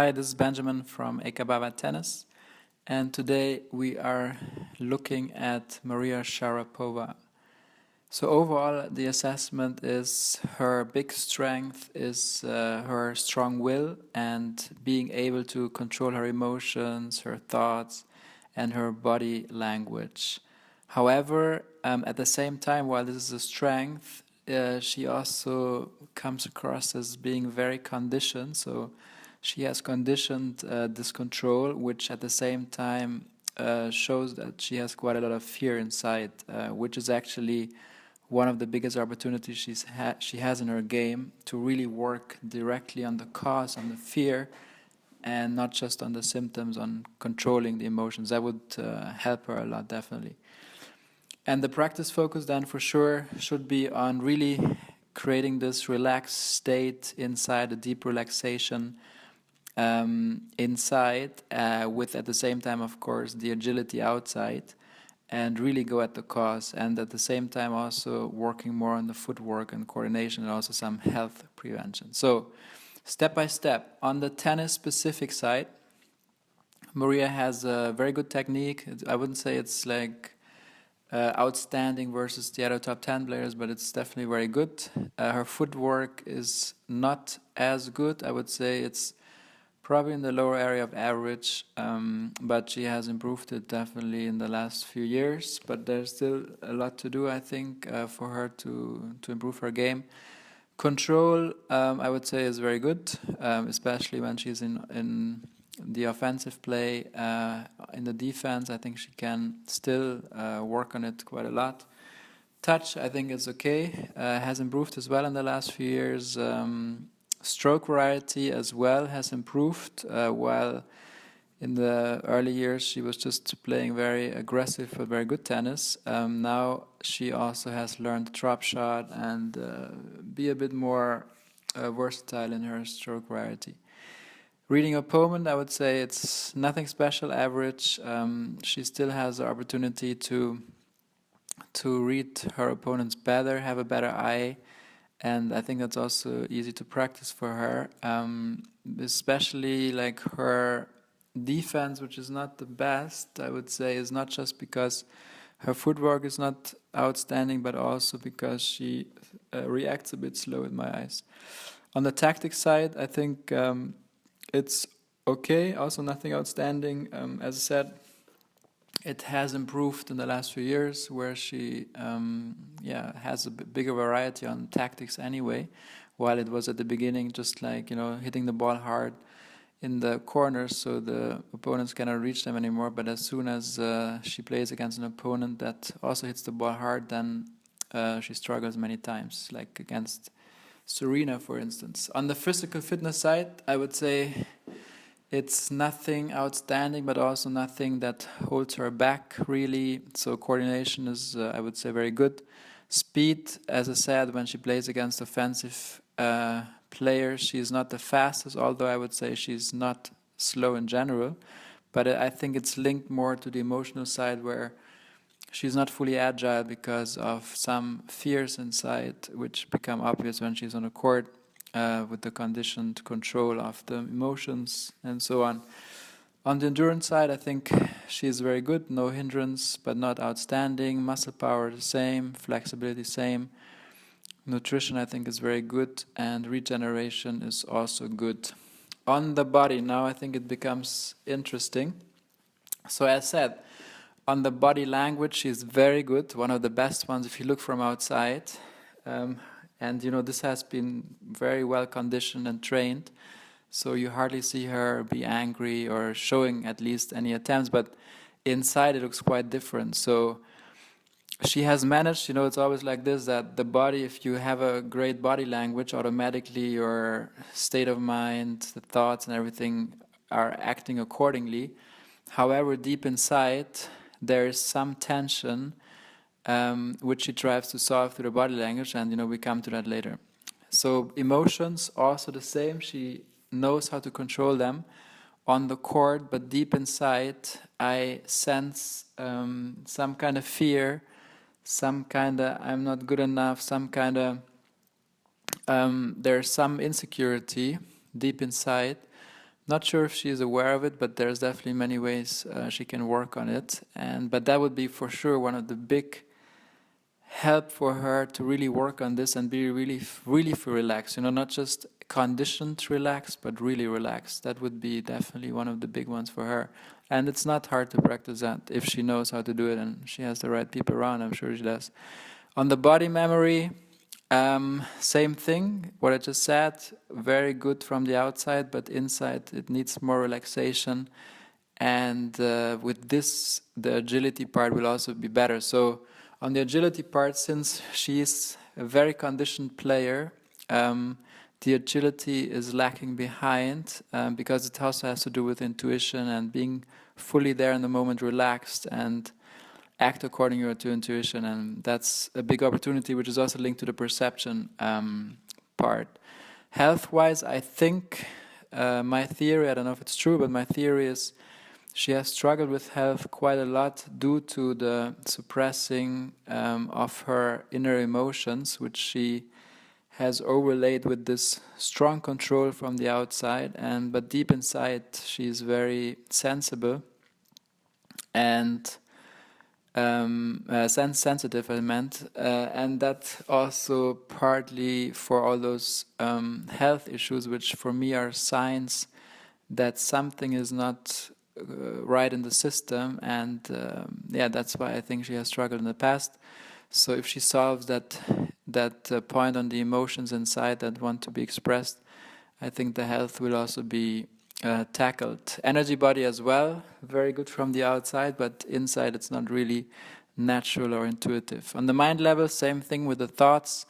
Hi, this is Benjamin from Ekabhava Tennis, and today we are looking at Maria Sharapova. So overall, the assessment is her big strength is her strong will and being able to control her emotions, her thoughts, and her body language. However, at the same time, while this is a strength, she also comes across as being very conditioned. So she has conditioned this control, which at the same time shows that she has quite a lot of fear inside, which is actually one of the biggest opportunities she has in her game to really work directly on the cause, on the fear, and not just on the symptoms, on controlling the emotions. That would help her a lot, definitely. And the practice focus then for sure should be on really creating this relaxed state inside, a deep relaxation inside, with at the same time, of course, the agility outside, and really go at the cause, and at the same time also working more on the footwork and coordination and also some health prevention. So step by step, on the tennis specific side, Maria has a very good technique. I wouldn't say it's like outstanding versus the other top 10 players, but it's definitely very good. Her footwork is not as good. I would say it's probably in the lower area of average, but she has improved it definitely in the last few years. But there's still a lot to do, I think, for her to improve her game. Control, I would say, is very good, especially when she's in the offensive play. In the defense, I think she can still work on it quite a lot. Touch, I think, is okay. Has improved as well in the last few years. Stroke variety as well has improved, while in the early years she was just playing very aggressive but very good tennis. Now she also has learned the drop shot and be a bit more versatile in her stroke variety. Reading opponent, I would say it's nothing special, average. She still has the opportunity to read her opponents better, have a better eye. And I think that's also easy to practice for her, especially like her defense, which is not the best, I would say, is not just because her footwork is not outstanding, but also because she reacts a bit slow in my eyes. On the tactics side, I think it's okay, also nothing outstanding. As I said, it has improved in the last few years, where she has a bigger variety on tactics anyway, while it was at the beginning just like, hitting the ball hard in the corners so the opponents cannot reach them anymore. But as soon as she plays against an opponent that also hits the ball hard, then she struggles many times, like against Serena, for instance. On the physical fitness side, I would say it's nothing outstanding, but also nothing that holds her back, really. So coordination is, I would say, very good. Speed, as I said, when she plays against offensive players, she's not the fastest, although I would say she's not slow in general. But I think it's linked more to the emotional side, where she's not fully agile because of some fears inside, which become obvious when she's on the court. With the conditioned control of the emotions and so on. On the endurance side, I think she's very good, no hindrance, but not outstanding. Muscle power the same, flexibility same. Nutrition, I think, is very good, and regeneration is also good. On the body, now I think it becomes interesting. So as said, on the body language, she's very good, one of the best ones if you look from outside. And this has been very well conditioned and trained, so you hardly see her be angry or showing at least any attempts, but inside it looks quite different. So she has managed, it's always like this, that the body, if you have a great body language, automatically your state of mind, the thoughts and everything are acting accordingly. However, deep inside, there is some tension which she tries to solve through the body language, and we come to that later. So emotions, also the same. She knows how to control them on the court, but deep inside, I sense some kind of fear, some kind of I'm not good enough, some kind of there's some insecurity deep inside, Not sure if she is aware of it, but there's definitely many ways she can work on it. But that would be for sure one of the big help for her to really work on this and be really relaxed. Not just conditioned relaxed, but really relaxed. That would be definitely one of the big ones for her. And it's not hard to practice that if she knows how to do it and she has the right people around. I'm sure she does. On the body memory, same thing. What I just said, very good from the outside, but inside it needs more relaxation. And with this, the agility part will also be better. So on the agility part, since she's a very conditioned player, the agility is lacking behind because it also has to do with intuition and being fully there in the moment, relaxed, and act according to intuition. And that's a big opportunity, which is also linked to the perception part. Health-wise, I think my theory, I don't know if it's true, but my theory is she has struggled with health quite a lot due to the suppressing of her inner emotions, which she has overlaid with this strong control from the outside. But deep inside, she is very sensible and sensitive, I meant, and that also partly for all those health issues, which for me are signs that something is not right in the system, and that's why I think she has struggled in the past. So if she solves that point on the emotions inside that want to be expressed, I think the health will also be tackled. Energy body as well, very good from the outside, but inside it's not really natural or intuitive. On the mind level, same thing with the thoughts.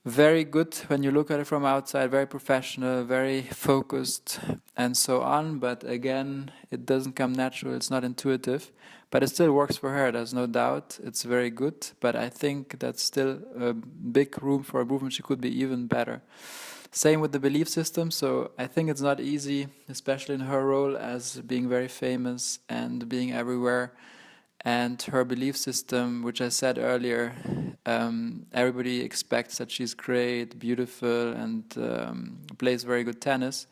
Very good when you look at it from outside, very professional, very focused, and so on. But again, it doesn't come natural, it's not intuitive. But it still works for her, there's no doubt. It's very good, but I think that's still a big room for improvement. She could be even better. Same with the belief system. So I think it's not easy, especially in her role as being very famous and being everywhere. And her belief system, which I said earlier, everybody expects that she's great, beautiful, and plays very good tennis.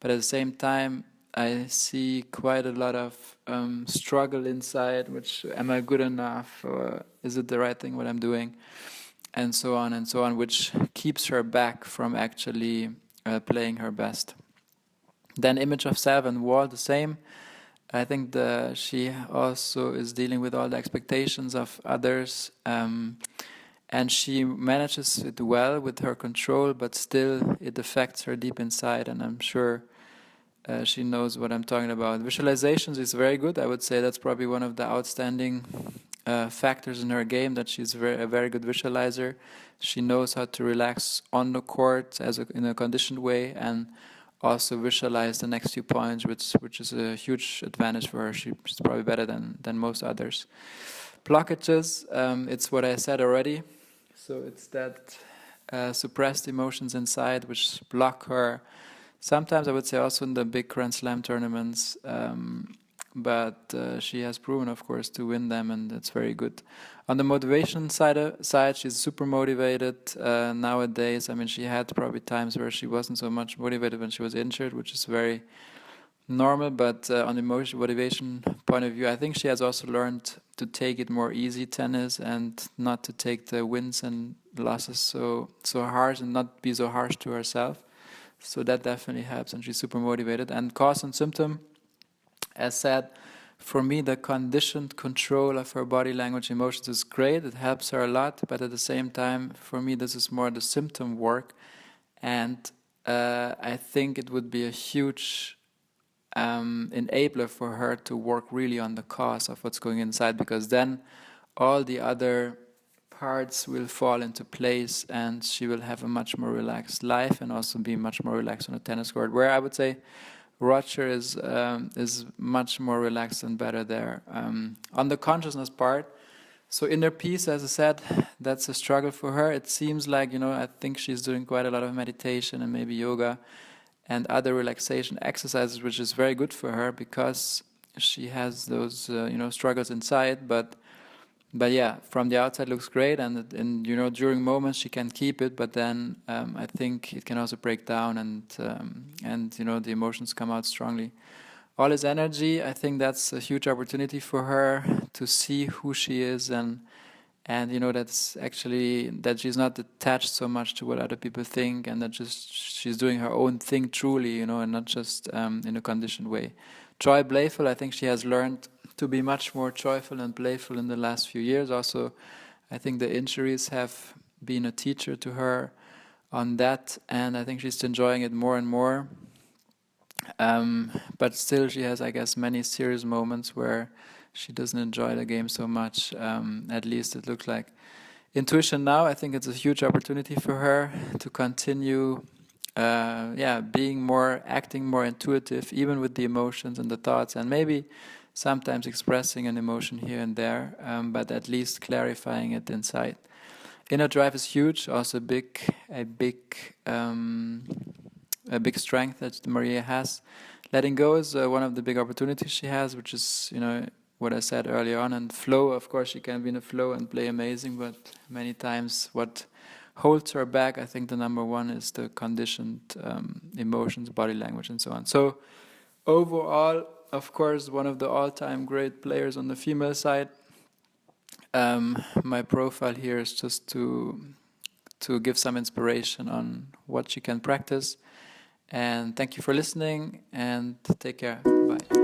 But at the same time, I see quite a lot of struggle inside, which, am I good enough? Or is it the right thing what I'm doing? And so on, which keeps her back from actually playing her best. Then image of self and wall, the same. I think she also is dealing with all the expectations of others, and she manages it well with her control, but still it affects her deep inside, and I'm sure she knows what I'm talking about. Visualizations is very good. I would say that's probably one of the outstanding factors in her game, that she's a very good visualizer. She knows how to relax on the court in a conditioned way, and also visualize the next few points, which is a huge advantage for her. She's probably better than most others. Blockages, it's what I said already. So it's that suppressed emotions inside which block her. Sometimes I would say also in the big Grand Slam tournaments, but she has proven, of course, to win them, and that's very good. On the motivation side, she's super motivated nowadays. I mean, she had probably times where she wasn't so much motivated when she was injured, which is very normal. But on the motivation point of view, I think she has also learned to take it more easy, tennis, and not to take the wins and losses so harsh, and not be so harsh to herself. So that definitely helps, and she's super motivated. And cause and symptom, as said, for me, the conditioned control of her body language, emotions is great. It helps her a lot. But at the same time, for me, this is more the symptom work. And I think it would be a huge enabler for her to work really on the cause of what's going inside, because then all the other parts will fall into place and she will have a much more relaxed life and also be much more relaxed on a tennis court, where I would say Roger is much more relaxed and better there. On the consciousness part, so inner peace, as I said, that's a struggle for her. It seems like, I think she's doing quite a lot of meditation and maybe yoga and other relaxation exercises, which is very good for her because she has those, struggles inside. But But yeah, from the outside looks great, and you know, during moments she can keep it, but then I think it can also break down, and you know, the emotions come out strongly. All his energy, I think that's a huge opportunity for her to see who she is, and you know, that's actually that she's not attached so much to what other people think, and that just she's doing her own thing truly, you know, and not just in a conditioned way. Joy, playful, I think she has learned to be much more joyful and playful in the last few years. Also, I think the injuries have been a teacher to her on that, and I think she's enjoying it more and more. But still, she has, I guess, many serious moments where she doesn't enjoy the game so much. At least it looks like. Intuition now, I think it's a huge opportunity for her to continue, being more, acting more intuitive, even with the emotions and the thoughts, and maybe sometimes expressing an emotion here and there, but at least clarifying it inside. Inner drive is huge, also a big strength that Maria has. Letting go is one of the big opportunities she has, which is, you know, what I said earlier on. And flow, of course, she can be in a flow and play amazing, but many times what holds her back, I think the number one is the conditioned emotions, body language, and so on. So overall, of course, one of the all-time great players on the female side. My profile here is just to give some inspiration on what she can practice. And thank you for listening, and take care. Bye.